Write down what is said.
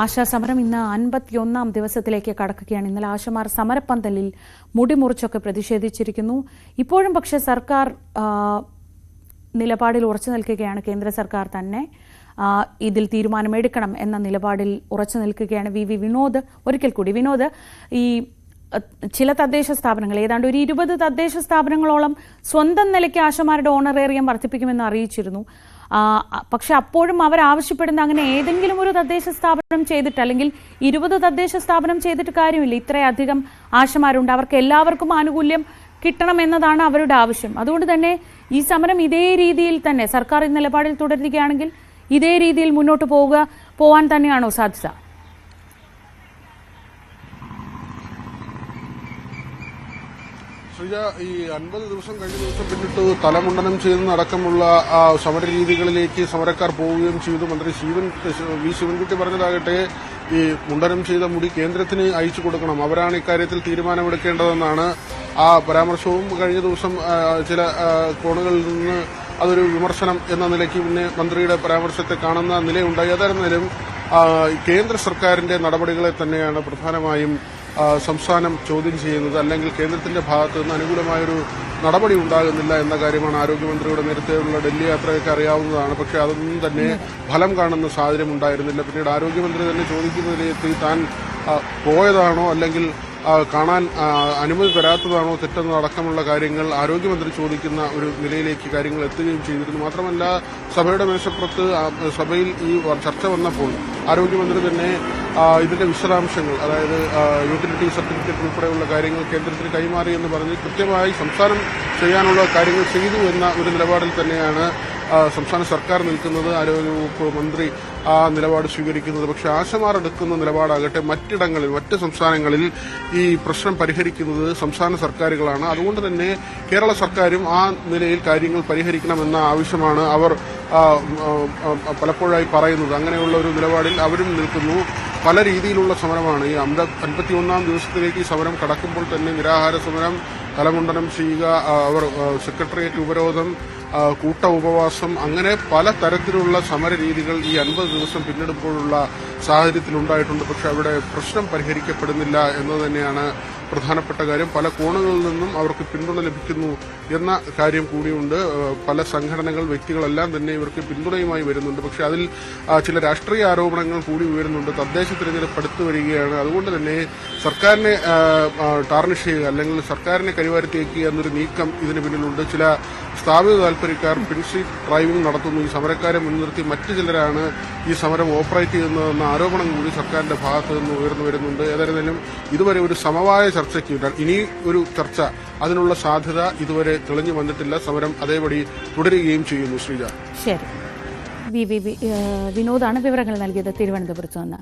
ആശാസമരം ഇന്ന് 51ാം ദിവസത്തിലേക്ക് കടക്കുകയാണ്. ഇന്നലെ ആശമാർ സമരപ്പന്തലിൽ മുടിമുറിച്ചൊക്കെ പ്രതിഷേധിച്ചിരിക്കുന്നു. ഇപ്പോഴും പക്ഷേ സർക്കാർ നിലപാടിൽ ഉറച്ചു നിൽക്കുകയാണ്. കേന്ദ്ര സർക്കാർ തന്നെ ഇതിൽ തീരുമാനമെടുക്കണം എന്ന നിലപാടിൽ ഉറച്ചു നിൽക്കുകയാണ്. വി വിനോദ്, ഒരിക്കൽ കൂടി വിനോദ്, ഈ ചില തദ്ദേശ സ്ഥാപനങ്ങൾ, ഏതാണ്ട് ഒരു 20 തദ്ദേശ സ്ഥാപനങ്ങളോളം സ്വന്തം നിലയ്ക്ക് ആശമാരുടെ ഓണറേറിയം വർദ്ധിപ്പിക്കുമെന്ന് അറിയിച്ചിരുന്നു. പക്ഷെ അപ്പോഴും അവർ ആവശ്യപ്പെടുന്ന അങ്ങനെ ഏതെങ്കിലും ഒരു തദ്ദേശ സ്ഥാപനം ചെയ്തിട്ട്, അല്ലെങ്കിൽ 20 തദ്ദേശ സ്ഥാപനം ചെയ്തിട്ട് കാര്യമില്ല. ഇത്രയധികം ആശമാരുണ്ട്, അവർക്ക് എല്ലാവർക്കും ആനുകൂല്യം കിട്ടണമെന്നതാണ് അവരുടെ ആവശ്യം. അതുകൊണ്ട് തന്നെ ഈ സമരം ഇതേ രീതിയിൽ തന്നെ സർക്കാർ നിലപാടിൽ തുടരുകയാണെങ്കിൽ ഇതേ രീതിയിൽ മുന്നോട്ട് പോവാൻ തന്നെയാണോ സാധ്യത? ശ്രീജ, ഈ 50 ദിവസം കഴിഞ്ഞ ദിവസം പിന്നിട്ട് തലമുണ്ടനം ചെയ്യുന്നതടക്കമുള്ള സമര രീതികളിലേക്ക് സമരക്കാർ പോവുകയും ചെയ്തു. മന്ത്രി വി ശിവൻകുട്ടി പറഞ്ഞതാകട്ടെ, ഈ മുണ്ടനം ചെയ്ത മുടി കേന്ദ്രത്തിന് അയച്ചു കൊടുക്കണം, അവരാണ് ഇക്കാര്യത്തിൽ തീരുമാനമെടുക്കേണ്ടതെന്നാണ്. ആ പരാമർശവും കഴിഞ്ഞ ദിവസം ചില കോണുകളിൽ നിന്ന് അതൊരു വിമർശനം എന്ന നിലയ്ക്ക് പിന്നെ മന്ത്രിയുടെ പരാമർശത്തെ കാണുന്ന നിലയുണ്ടായി. ഏതായിരുന്നാലും കേന്ദ്ര സർക്കാരിന്റെ നടപടികളെ തന്നെയാണ് പ്രധാനമായും സംസ്ഥാനം ചോദ്യം ചെയ്യുന്നത്. അല്ലെങ്കിൽ കേന്ദ്രത്തിന്റെ ഭാഗത്ത് നിന്ന് അനുകൂലമായൊരു നടപടി ഉണ്ടാകുന്നില്ല എന്ന കാര്യമാണ് ആരോഗ്യമന്ത്രിയുടെ നേരത്തെയുള്ള ഡൽഹി യാത്രയൊക്കെ അറിയാവുന്നതാണ്. പക്ഷേ അതൊന്നും തന്നെ ഫലം കാണുന്ന സാഹചര്യം ഉണ്ടായിരുന്നില്ല. പിന്നീട് ആരോഗ്യമന്ത്രി തന്നെ ചോദിക്കുന്നതിലെത്തി താൻ പോയതാണോ അല്ലെങ്കിൽ കാണാൻ അനുമതി തരാത്തതാണോ തെറ്റെന്നതടക്കമുള്ള കാര്യങ്ങൾ ആരോഗ്യമന്ത്രി ചോദിക്കുന്ന ഒരു നിലയിലേക്ക് കാര്യങ്ങൾ എത്തുകയും ചെയ്തിരുന്നു. മാത്രമല്ല, സഭയുടെ മേശപ്പുറത്ത് സഭയിൽ ഈ ചർച്ച വന്നപ്പോൾ ആരോഗ്യമന്ത്രി തന്നെ ഇതിന്റെ വിശദാംശങ്ങൾ, അതായത് യൂട്ടിലിറ്റി സർട്ടിഫിക്കറ്റ് ഉൾപ്പെടെയുള്ള കാര്യങ്ങൾ കേന്ദ്രത്തിന് കൈമാറി എന്ന് പറഞ്ഞ് കൃത്യമായി സംസ്ഥാനം ചെയ്യാനുള്ള കാര്യങ്ങൾ ചെയ്തു എന്ന ഒരു നിലപാടിൽ തന്നെയാണ് സംസ്ഥാന സർക്കാർ നിൽക്കുന്നത്. ആരോഗ്യവകുപ്പ് മന്ത്രി ആ നിലപാട് സ്വീകരിക്കുന്നത്. പക്ഷേ ആശമാർ എടുക്കുന്ന നിലപാടാകട്ടെ മറ്റിടങ്ങളിൽ, മറ്റ് സംസ്ഥാനങ്ങളിൽ ഈ പ്രശ്നം പരിഹരിക്കുന്നത് സംസ്ഥാന സർക്കാരുകളാണ്. അതുകൊണ്ട് തന്നെ കേരള സർക്കാരും ആ നിലയിൽ കാര്യങ്ങൾ പരിഹരിക്കണമെന്ന ആവശ്യമാണ് അവർ പലപ്പോഴായി പറയുന്നത്. അങ്ങനെയുള്ള ഒരു നിലപാടിൽ അവരും നിൽക്കുന്നു. പല രീതിയിലുള്ള സമരമാണ്. ഈ 51ാം ദിവസത്തിലേക്ക് ഈ സമരം കടക്കുമ്പോൾ തന്നെ നിരാഹാര സമരം, തലമുണ്ടനം ചെയ്യുക, അവർ സെക്രട്ടേറിയറ്റ് ഉപരോധം, കൂട്ട ഉപവാസം, അങ്ങനെ പല തരത്തിലുള്ള സമര രീതികൾ ഈ 50 ദിവസം പിന്നിടുമ്പോഴുള്ള സാഹചര്യത്തിലുണ്ടായിട്ടുണ്ട്. പക്ഷെ അവിടെ പ്രശ്നം പരിഹരിക്കപ്പെടുന്നില്ല എന്ന് തന്നെയാണ് പ്രധാനപ്പെട്ട കാര്യം. പല കോണുകളിൽ നിന്നും അവർക്ക് പിന്തുണ ലഭിക്കുന്നു എന്ന കാര്യം കൂടിയുണ്ട്. പല സംഘടനകൾ, വ്യക്തികളെല്ലാം തന്നെ ഇവർക്ക് പിന്തുണയുമായി വരുന്നുണ്ട്. പക്ഷെ അതിൽ ചില രാഷ്ട്രീയ ആരോപണങ്ങൾ കൂടി ഉയരുന്നുണ്ട്. തദ്ദേശ തിരഞ്ഞെടുപ്പ് അടുത്തു വരികയാണ്. അതുകൊണ്ട് തന്നെ സർക്കാരിനെ ടാർണിഷ് ചെയ്യുക, അല്ലെങ്കിൽ സർക്കാരിനെ കരിവാരിത്തേക്കുക എന്നൊരു നീക്കം ഇതിന് പിന്നിലുണ്ട്. ചില സ്ഥാപിത താൽപര്യക്കാർ പിൻസീറ്റ് ഡ്രൈവിംഗ് നടത്തുന്നു. ഈ സമരക്കാരെ മുൻനിർത്തി മറ്റു ചിലരാണ് ഈ സമരം ഓപ്പറേറ്റ് ചെയ്യുന്നതെന്ന ആരോപണം കൂടി സർക്കാരിന്റെ ഭാഗത്ത് നിന്ന് ഉയർന്നു വരുന്നുണ്ട്. ഏതായിരുന്നാലും ഇതുവരെ ഒരു സമവായ ചർച്ചയ്ക്ക്, ഇനി ഒരു ചർച്ച, അതിനുള്ള സാധ്യത ഇതുവരെ തെളിഞ്ഞു വന്നിട്ടില്ല. സമരം അതേപടി തുടരുകയും ചെയ്യുന്നു. ശ്രീജ, ശരി. വിനോദാണ് വിവരങ്ങൾ നൽകിയത് തിരുവനന്തപുരത്ത് നിന്ന്.